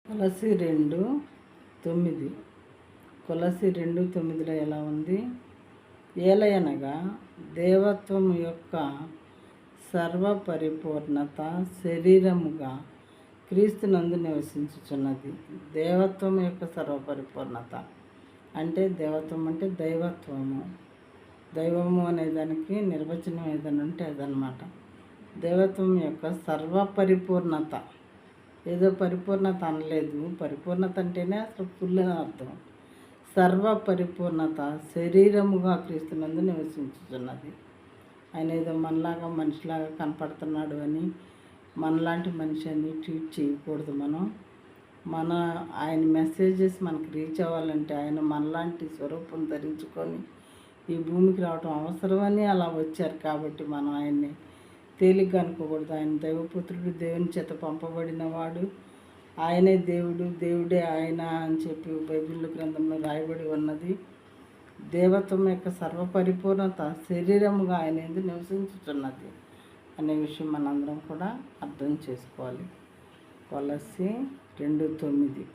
కొలసి 2:9. కొలసి 2:9లో ఎలా ఉంది? ఏలయనగా దేవత్వం యొక్క సర్వపరిపూర్ణత శరీరముగా క్రీస్తునందు నివసించుచున్నది. దేవత్వం యొక్క సర్వపరిపూర్ణత అంటే దేవత్వం అంటే దైవత్వము. దైవము అనే దానికి నిర్వచనం ఏదైనా ఉంటే అదనమాట. దేవత్వం యొక్క సర్వపరిపూర్ణత. ఏదో పరిపూర్ణత అనలేదు. పరిపూర్ణత అంటేనే అసలు ఫుల్ అని అర్థం. సర్వపరిపూర్ణత శరీరముగా క్రీస్తునందు నివసించుతున్నది. ఆయన ఏదో మనలాగా మనిషిలాగా కనపడుతున్నాడు అని మనలాంటి మనిషి అని ట్రీట్ చేయకూడదు. మన ఆయన మెసేజెస్ మనకు రీచ్ అవ్వాలంటే ఆయన మనలాంటి స్వరూపం ధరించుకొని ఈ భూమికి రావటం అవసరమని అలా వచ్చారు. కాబట్టి మనం ఆయన్ని తేలిగ్గా అనుకోకూడదు. ఆయన దైవపుత్రుడు, దేవుని చేత పంపబడిన వాడు, ఆయనే దేవుడు, దేవుడే ఆయన అని చెప్పి బైబిల్ గ్రంథంలో రాయబడి ఉన్నది. దేవత్వం యొక్క సర్వపరిపూర్ణత శరీరముగా ఆయన ఎందుకు నివసించుతున్నది అనే విషయం మనందరం కూడా అర్థం చేసుకోవాలి. కొలసి 2:9.